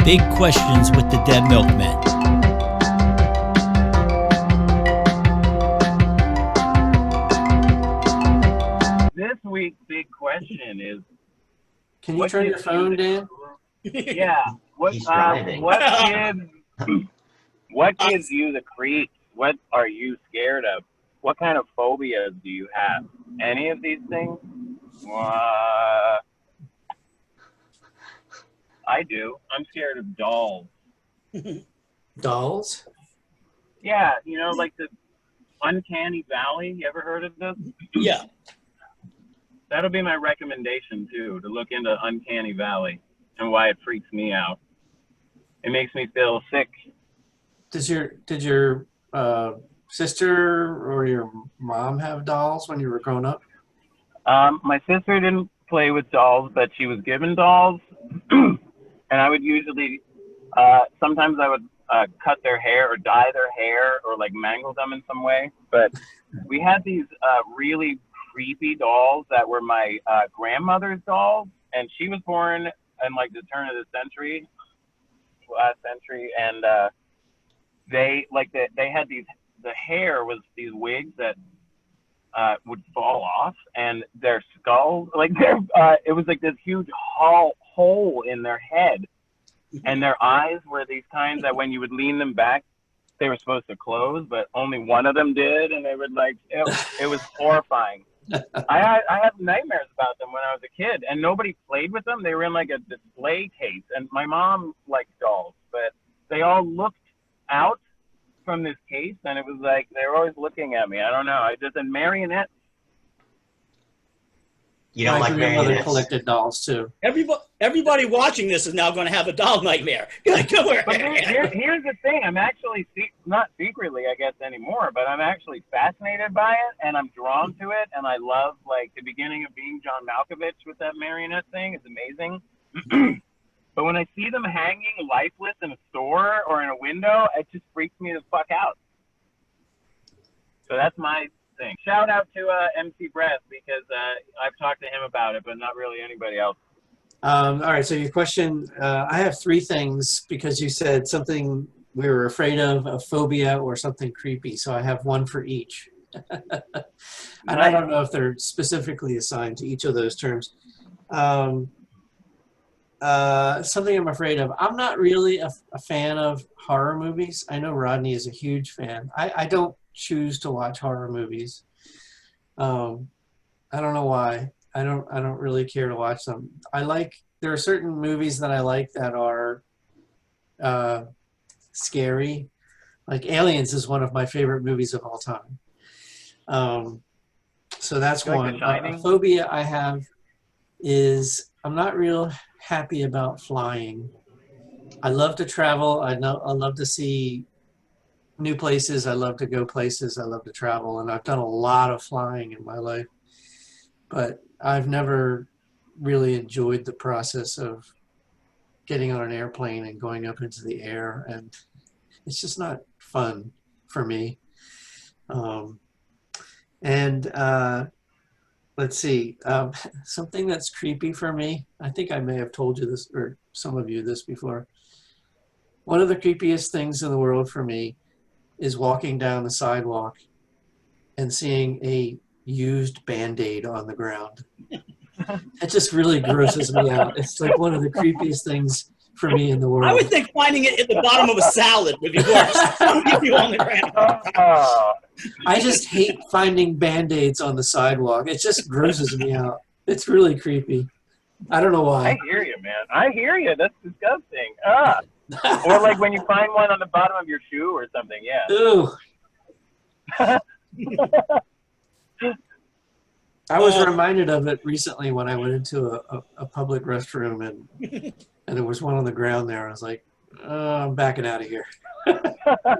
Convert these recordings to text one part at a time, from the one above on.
Big Questions with the Dead Milkmen. This week's big question is... Can you turn your phone, Dan? Yeah. What gives you the creeps? What are you scared of? What kind of phobias do you have? Any of these things? I do. I'm scared of dolls. Dolls? Yeah, you know, like the Uncanny Valley. You ever heard of this? Yeah. That'll be my recommendation, too, to look into Uncanny Valley and why it freaks me out. It makes me feel sick. Did your sister or your mom have dolls when you were growing up? My sister didn't play with dolls, but she was given dolls. And I would usually, sometimes I would cut their hair or dye their hair or like mangle them in some way. But we had these really creepy dolls that were my grandmother's dolls. And she was born in like the turn of the century, last century. And they had these, the hair was these wigs that would fall off, and their skulls, it was like this huge hole in their head, and their eyes were these kinds that when you would lean them back, they were supposed to close, but only one of them did, and they would it was horrifying. I had nightmares about them when I was a kid, and nobody played with them. They were in like a display case, and my mom liked dolls, but they all looked out from this case, and it was like they were always looking at me. I don't know. I just and marionettes. You don't My like grandmother marionettes? collected dolls too. Everybody watching this is now going to have a doll nightmare. Come here. But here's the thing. I'm actually not secretly, I guess, anymore, but I'm actually fascinated by it, and I'm drawn to it, and I love like the beginning of being John Malkovich with that marionette thing. It's amazing. But when I see them hanging lifeless in a store or in a window, it just freaks me the fuck out. So that's my thing. Shout out to MC Brett, because I've talked to him about it, but not really anybody else. All right, so your question, I have three things because you said something we were afraid of, a phobia, or something creepy. So I have one for each. And I don't know if they're specifically assigned to each of those terms. Something I'm afraid of. I'm not really a fan of horror movies. I know Rodney is a huge fan. I don't choose to watch horror movies. I don't know why. I don't really care to watch them. There are certain movies that I like that are scary. Like Aliens is one of my favorite movies of all time. So that's one. A phobia I have is I'm not real happy about flying. I love to travel. I love to see new places. I love to go places. I love to travel, and I've done a lot of flying in my life, but I've never really enjoyed the process of getting on an airplane and going up into the air, and it's just not fun for me. Let's see, something that's creepy for me. I think I may have told you this, or some of you this before. One of the creepiest things in the world for me is walking down the sidewalk and seeing a used Band-Aid on the ground. It just really grosses me out. It's like one of the creepiest things for me in the world. I would think finding it at the bottom of a salad would be worse. If you on the ground. I just hate finding Band-Aids on the sidewalk. It just grosses me out. It's really creepy. I don't know why. I hear you, man. I hear you. That's disgusting. Or like when you find one on the bottom of your shoe or something. Yeah. Ooh. I was reminded of it recently when I went into a public restroom and there was one on the ground there. I was like, I'm backing out of here.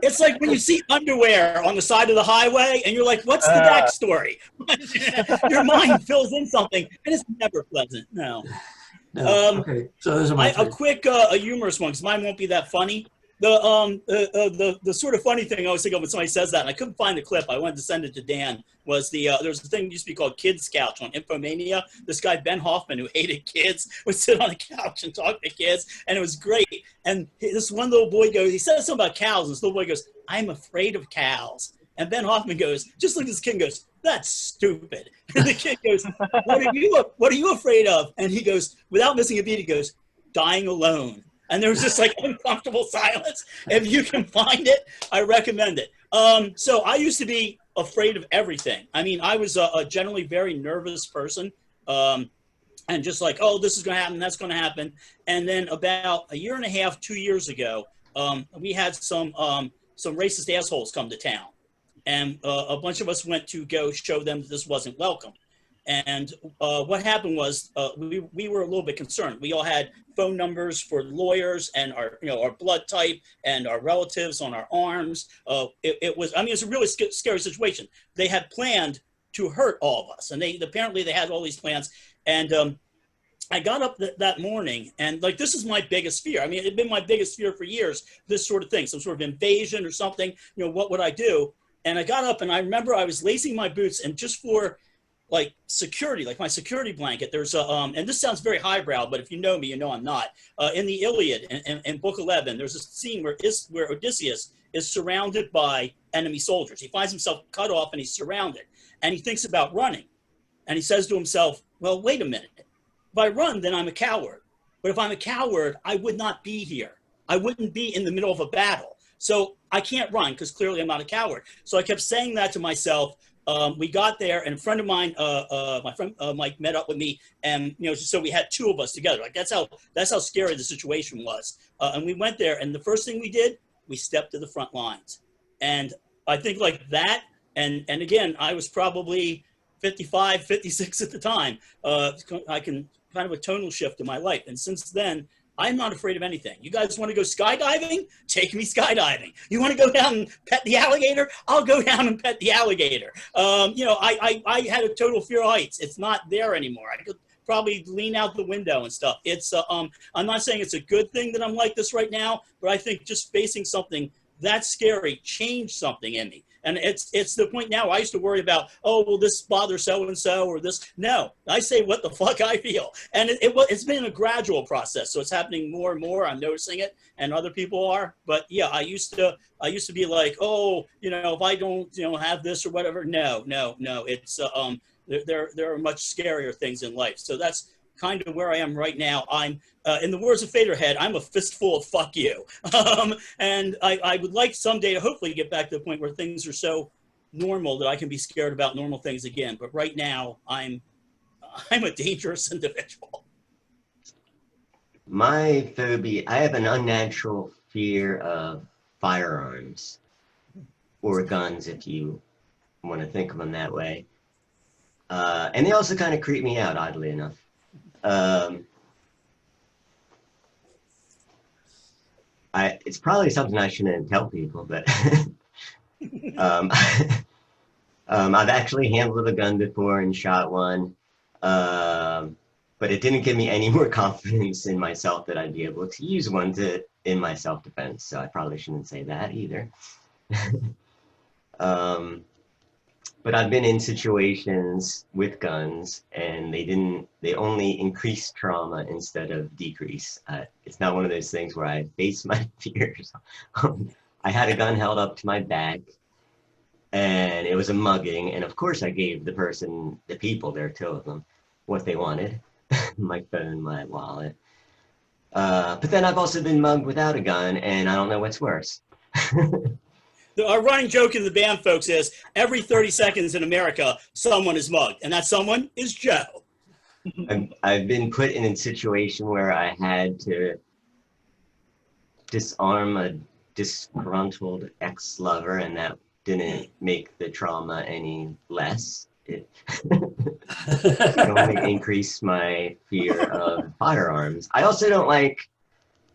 It's like when you see underwear on the side of the highway and you're like, what's the backstory? Your mind fills in something, and it's never pleasant. No. Okay, so those are my a quick, a humorous one, because mine won't be that funny. The sort of funny thing I always think of when somebody says that, and I couldn't find the clip, I wanted to send it to Dan, was there's a thing that used to be called Kids Couch on Infomania. This guy, Ben Hoffman, who hated kids, would sit on a couch and talk to kids, and it was great. And this one little boy goes, he said something about cows, and this little boy goes, "I'm afraid of cows." And Ben Hoffman goes, just look at this kid and goes, "That's stupid." And the kid goes, what are you afraid of? And he goes, without missing a beat, he goes, "Dying alone." And there was this like uncomfortable silence. If you can find it, I recommend it. So I used to be afraid of everything. I mean, I was a generally very nervous person. And just like, oh, this is going to happen, that's going to happen. And then about a year and a half, 2 years ago, we had some racist assholes come to town. And a bunch of us went to go show them that this wasn't welcome. And what happened was we were a little bit concerned. We all had phone numbers for lawyers and our blood type and our relatives on our arms. It was a really scary situation. They had planned to hurt all of us, and apparently they had all these plans. And I got up that morning, and like, this is my biggest fear. I mean, it had been my biggest fear for years, this sort of thing, some sort of invasion or something. What would I do? And I got up, and I remember I was lacing my boots, and just for like security, like my security blanket, there's and this sounds very highbrow, but if you know me, you know I'm not. In the Iliad, in Book 11, there's a scene where Odysseus is surrounded by enemy soldiers. He finds himself cut off, and he's surrounded, and he thinks about running. And he says to himself, well, wait a minute. If I run, then I'm a coward. But if I'm a coward, I would not be here. I wouldn't be in the middle of a battle. So I can't run because clearly I'm not a coward. So I kept saying that to myself. We got there, and a friend of mine, my friend Mike, met up with me, and so we had two of us together. Like that's how scary the situation was. And we went there, and the first thing we did, we stepped to the front lines. And I think like that, and again, I was probably 55, 56 at the time. I can kind of a tonal shift in my life, and since then, I'm not afraid of anything. You guys want to go skydiving? Take me skydiving. You want to go down and pet the alligator? I'll go down and pet the alligator. I had a total fear of heights. It's not there anymore. I could probably lean out the window and stuff. It's I'm not saying it's a good thing that I'm like this right now, but I think just facing something that scary changed something in me. And it's the point now. I used to worry about, oh, will this bother so-and-so or this? No, I say what the fuck I feel. And it's been a gradual process. So it's happening more and more. I'm noticing it, and other people are. But yeah, I used to be like, oh, if I don't, have this or whatever. No. It's there are much scarier things in life. So that's kind of where I am right now. I'm, in the words of Faderhead, I'm a fistful of fuck you. And I would like someday to hopefully get back to the point where things are so normal that I can be scared about normal things again. But right now, I'm a dangerous individual. My phobia, I have an unnatural fear of firearms or guns, if you want to think of them that way. And they also kind of creep me out, oddly enough. It's probably something I shouldn't tell people, but I've actually handled a gun before and shot one, but it didn't give me any more confidence in myself that I'd be able to use one in my self-defense, so I probably shouldn't say that either. But I've been in situations with guns, and they only increase trauma instead of decrease. It's not one of those things where I face my fears. I had a gun held up to my back, and it was a mugging, and of course I gave the people, there are two of them, what they wanted, my phone, my wallet. But then I've also been mugged without a gun, and I don't know what's worse. Our running joke in the band, folks, is every 30 seconds in America, someone is mugged, and that someone is Joe. I've been put in a situation where I had to disarm a disgruntled ex-lover, and that didn't make the trauma any less. It only increased my fear of firearms. I also don't like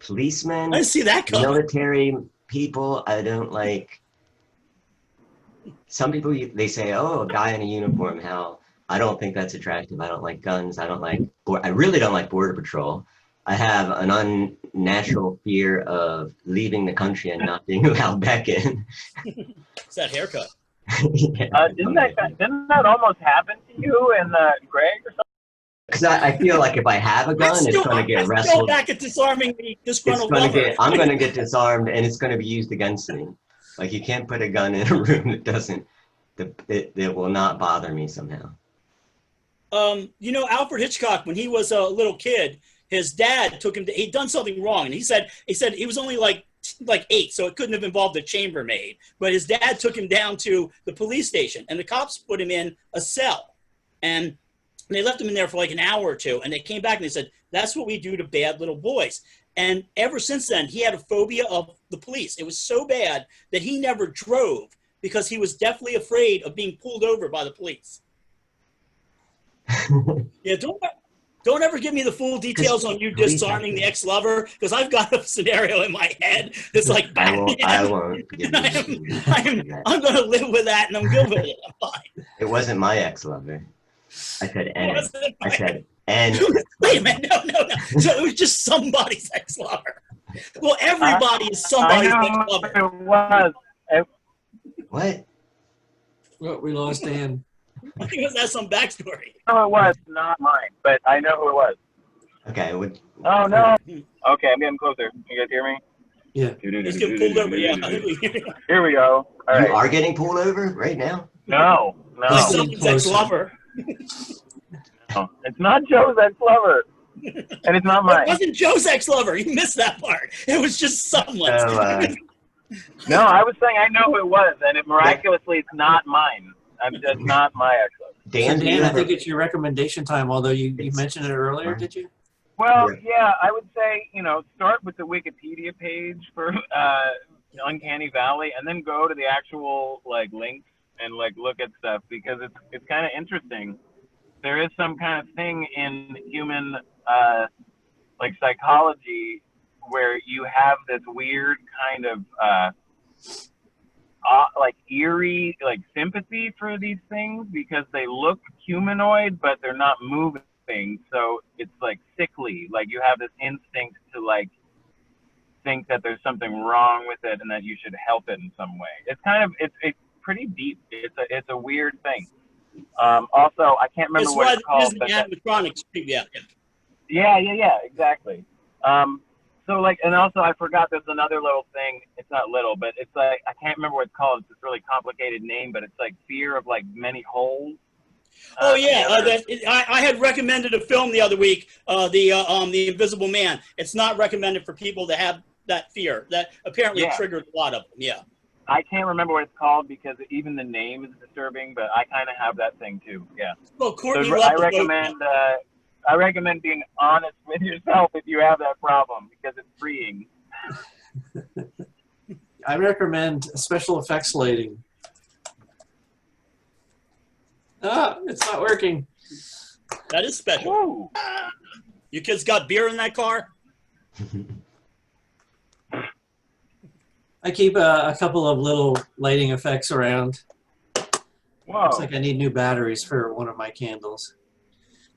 policemen. I see that coming. Military people. I don't like. Some people, they say, oh, a guy in a uniform, how? I don't think that's attractive. I don't like guns. I really don't like Border Patrol. I have an natural fear of leaving the country and not being allowed back in. It's that haircut. Yeah, Didn't that almost happen to you and Greg or something? because I feel like if I have a gun, it's going to get I'm wrestled. still back at disarming the disgruntled lover. I'm going to get disarmed, and it's going to be used against me. Like, you can't put a gun in a room that doesn't, that will not bother me somehow. You know, Alfred Hitchcock, when he was a little kid, his dad took him to, he'd done something wrong. And he said he was only like 8, so it couldn't have involved a chambermaid. But his dad took him down to the police station, and the cops put him in a cell. And they left him in there for like an hour or two, and they came back and they said, that's what we do to bad little boys. And ever since then, he had a phobia of the police. It was so bad that he never drove because he was deathly afraid of being pulled over by the police. Yeah, don't ever give me the full details on you disarming the ex-lover, because I've got a scenario in my head that's like Batman. I won't. I'm going to live with that, and I'm good with it. I'm fine. It wasn't my ex-lover. I said N. I said N. Wait a minute, no. So it was just somebody's ex-lover. Well, everybody is somebody's ex-lover. It was. What? Well, we lost Dan. I think it has some backstory. No, it was not mine, but I know who it was. Okay. Oh no. Okay, I'm getting closer. You guys hear me? Yeah. Let's get pulled over. Yeah. Here we go. All right. You are getting pulled over right now? No. Someone's ex-lover. No, it's not Joe's ex-lover, and it's not mine. It wasn't Joe's ex-lover. You missed that part. It was just someone. No, I was saying I know who it was, and miraculously it's not mine. It's not my ex-lover. Dan, I think it's your recommendation time, although you mentioned it earlier, did you? Well, yeah, I would say, start with the Wikipedia page for Uncanny Valley, and then go to the actual links and look at stuff, because it's kind of interesting. There is some kind of thing in human psychology where you have this weird kind of eerie sympathy for these things, because they look humanoid but they're not moving. So it's sickly. You have this instinct to think that there's something wrong with it and that you should help it in some way. It's pretty deep. It's a weird thing. Also, I can't remember what it's called. But animatronics. Yeah, exactly. And also I forgot there's another little thing. It's not little, but it's I can't remember what it's called. It's this really complicated name, but it's fear of many holes. Oh yeah, I had recommended a film the other week, the Invisible Man. It's not recommended for people to have that fear. That apparently triggered a lot of them. Yeah. I can't remember what it's called because even the name is disturbing, but I kind of have that thing too. Yeah. Well, Courtney, so I recommend being honest with yourself if you have that problem, because it's freeing. I recommend special effects lighting. It's not working. That is special. Woo. You kids got beer in that car? I keep a couple of little lighting effects around. Whoa. Looks like I need new batteries for one of my candles.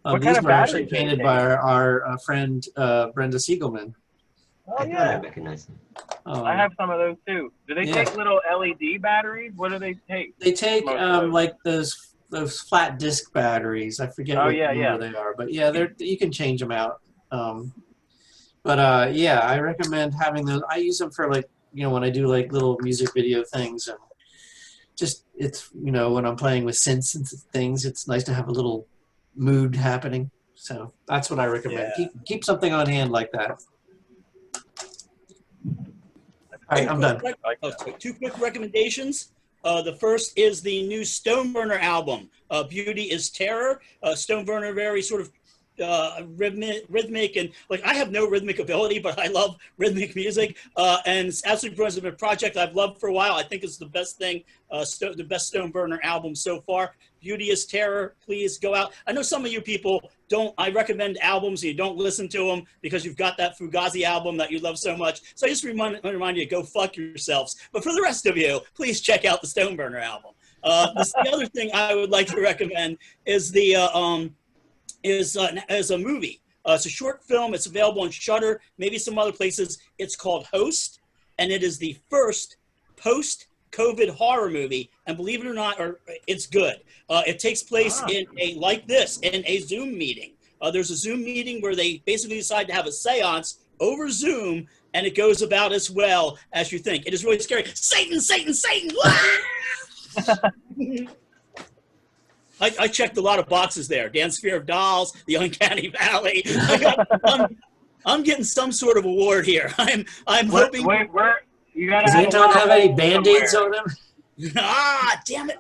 These were actually painted by our friend Brenda Siegelman. Oh, yeah. I recognize them. I have some of those too. Do they take little LED batteries? What do they take? They take those flat disc batteries. I forget what number they are, but yeah, you can change them out. I recommend having those. I use them for when I do little music video things, and just when I'm playing with synths and things, it's nice to have a little mood happening. So that's what I recommend. Yeah. Keep something on hand like that. All right, I'm done. Two quick recommendations. The first is the new Stoneburner album, Beauty is Terror. Stoneburner, very sort of rhythmic, and I have no rhythmic ability, but I love rhythmic music, and it's absolutely brilliant. It's a project I've loved for a while. I think it's the best thing, the best Stoneburner album so far. Beauty is Terror. Please go out. I know some of you people don't. I recommend albums and you don't listen to them because you've got that Fugazi album that you love so much. So I just remind you to go fuck yourselves. But for the rest of you, please check out the Stoneburner album. The other thing I would like to recommend is is a movie. It's a short film. It's available on Shudder, maybe some other places. It's called Host, and it is the first post-COVID horror movie. And believe it or not, it's good. It takes place in a Zoom meeting. There's a Zoom meeting where they basically decide to have a seance over Zoom, and it goes about as well as you think. It is really scary. Satan, Satan, Satan! I checked a lot of boxes there. Dan's Fear of Dolls, the Uncanny Valley. I'm getting some sort of award here. I'm hoping. Wait, you gotta Does have Anton have any Band-Aids on him? Damn it!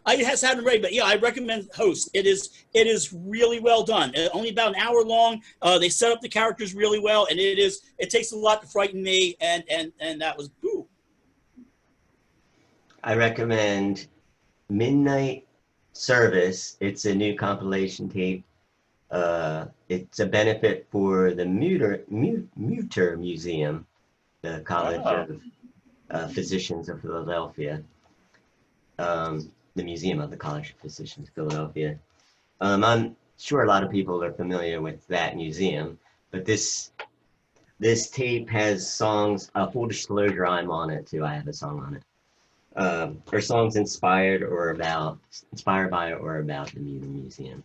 I just had them ready, but yeah, I recommend Host. It is really well done. Only about an hour long. They set up the characters really well, and it takes a lot to frighten me, and that was boo. I recommend Midnight Service. It's a new compilation tape. It's a benefit for the Mütter Museum, the College of Physicians of Philadelphia. The Museum of the College of Physicians of Philadelphia. I'm sure a lot of people are familiar with that museum, but this tape has songs. Full disclosure, I'm on it too. I have a song on it. Or songs inspired by or about the museum.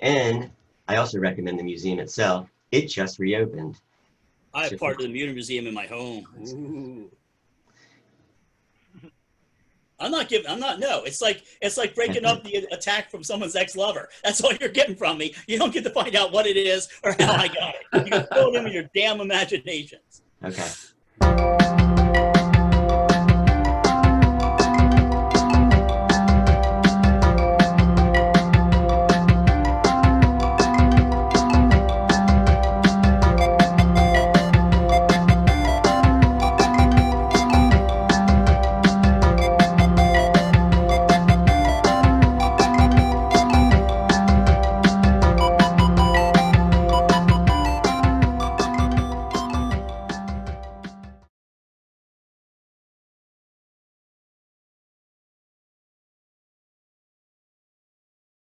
And I also recommend the museum itself. It just reopened. I have part of the Mütter Museum in my home. Ooh. No. It's like breaking up the attack from someone's ex-lover. That's all you're getting from me. You don't get to find out what it is or how I got it. You can fill it in with your damn imaginations. Okay.